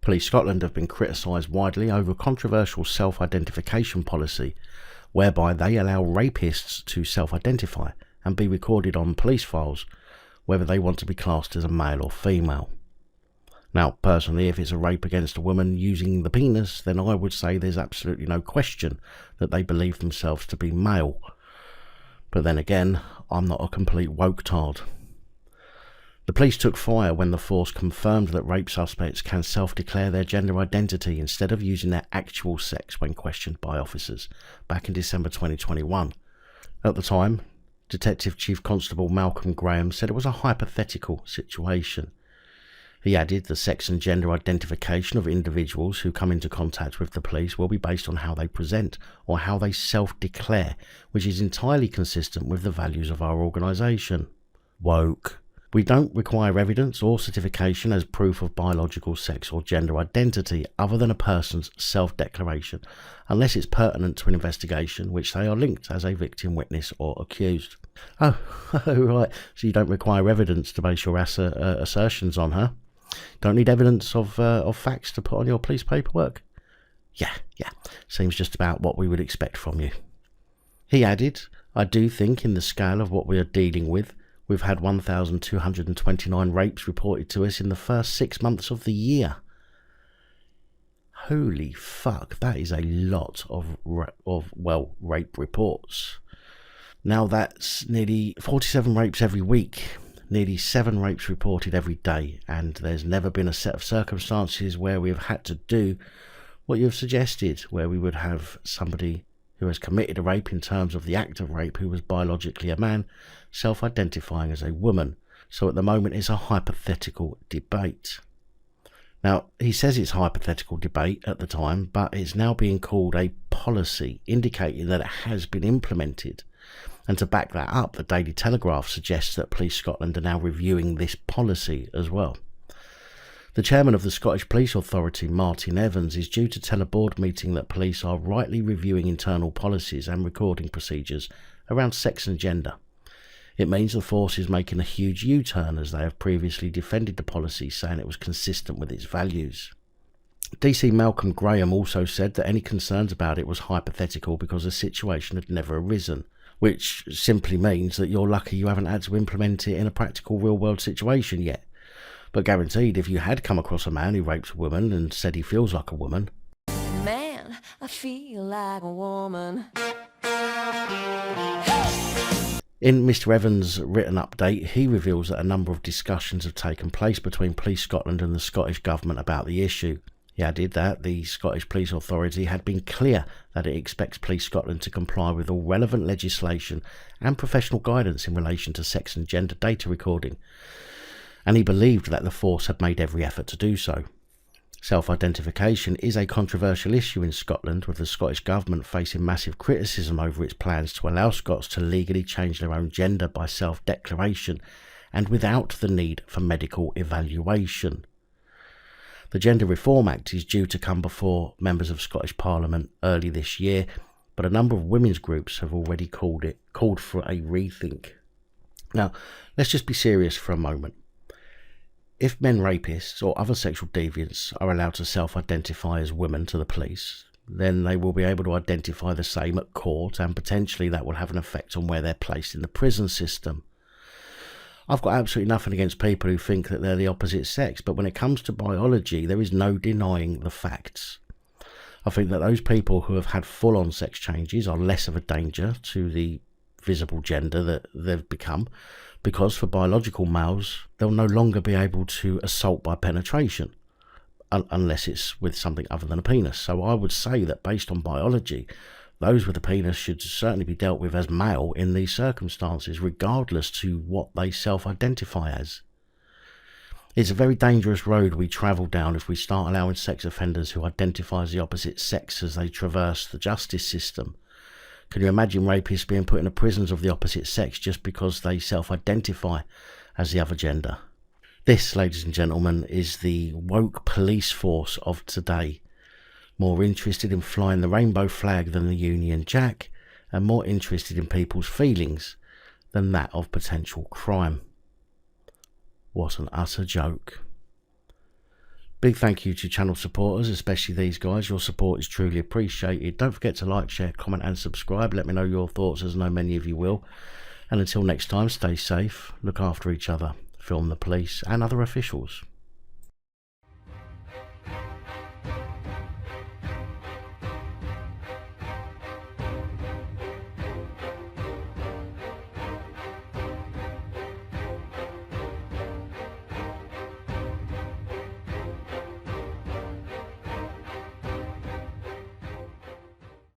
Police Scotland have been criticised widely over a controversial self-identification policy whereby they allow rapists to self-identify and be recorded on police files whether they want to be classed as a male or female. Now, personally, if it's a rape against a woman using the penis, then I would say there's absolutely no question that they believe themselves to be male. But then again, I'm not a complete woke-tard. The police took fire when the force confirmed that rape suspects can self-declare their gender identity instead of using their actual sex when questioned by officers, back in December 2021. At the time, Detective Chief Constable Malcolm Graham said it was a hypothetical situation. He added the sex and gender identification of individuals who come into contact with the police will be based on how they present or how they self-declare, which is entirely consistent with the values of our organisation. Woke. We don't require evidence or certification as proof of biological sex or gender identity other than a person's self-declaration, unless it's pertinent to an investigation which they are linked as a victim, witness or accused. Oh, right, so you don't require evidence to base your assertions on, huh? Don't need evidence of facts to put on your police paperwork? Yeah, seems just about what we would expect from you. He added, I do think in the scale of what we are dealing with, we've had 1,229 rapes reported to us in the first 6 months of the year. Holy fuck, that is a lot of rape reports. Now that's nearly 47 rapes every week, nearly 7 rapes reported every day, and there's never been a set of circumstances where we have had to do what you've suggested, where we would have somebody who has committed a rape in terms of the act of rape who was biologically a man, self-identifying as a woman. So at the moment it's a hypothetical debate. Now, he says it's hypothetical debate at the time, but it's now being called a policy, indicating that it has been implemented. And to back that up, the Daily Telegraph suggests that Police Scotland are now reviewing this policy as well. The chairman of the Scottish Police Authority, Martin Evans, is due to tell a board meeting that police are rightly reviewing internal policies and recording procedures around sex and gender. It means the force is making a huge U-turn, as they have previously defended the policy, saying it was consistent with its values. DC Malcolm Graham also said that any concerns about it was hypothetical because the situation had never arisen, which simply means that you're lucky you haven't had to implement it in a practical real-world situation yet. But guaranteed, if you had come across a man who rapes a woman and said he feels like a woman... Man, I feel like a woman. In Mr. Evans' written update, he reveals that a number of discussions have taken place between Police Scotland and the Scottish Government about the issue. He added that the Scottish Police Authority had been clear that it expects Police Scotland to comply with all relevant legislation and professional guidance in relation to sex and gender data recording, and he believed that the force had made every effort to do so. Self-identification is a controversial issue in Scotland, with the Scottish Government facing massive criticism over its plans to allow Scots to legally change their own gender by self-declaration and without the need for medical evaluation. The Gender Reform Act is due to come before members of Scottish Parliament early this year, but a number of women's groups have already called for a rethink. Now, let's just be serious for a moment. If men rapists or other sexual deviants are allowed to self-identify as women to the police, then they will be able to identify the same at court, and potentially that will have an effect on where they're placed in the prison system. I've got absolutely nothing against people who think that they're the opposite sex, but when it comes to biology, there is no denying the facts. I think that those people who have had full-on sex changes are less of a danger to the visible gender that they've become, because for biological males, they'll no longer be able to assault by penetration, unless it's with something other than a penis. So I would say that based on biology, those with a penis should certainly be dealt with as male in these circumstances, regardless to what they self-identify as. It's a very dangerous road we travel down if we start allowing sex offenders who identify as the opposite sex as they traverse the justice system. Can you imagine rapists being put in the prisons of the opposite sex just because they self-identify as the other gender? This, ladies and gentlemen, is the woke police force of today. More interested in flying the rainbow flag than the Union Jack, and more interested in people's feelings than that of potential crime. What an utter joke. Big thank you to channel supporters, especially these guys. Your support is truly appreciated. Don't forget to like, share, comment and subscribe. Let me know your thoughts, as I know many of you will. And until next time, stay safe, look after each other, film the police and other officials.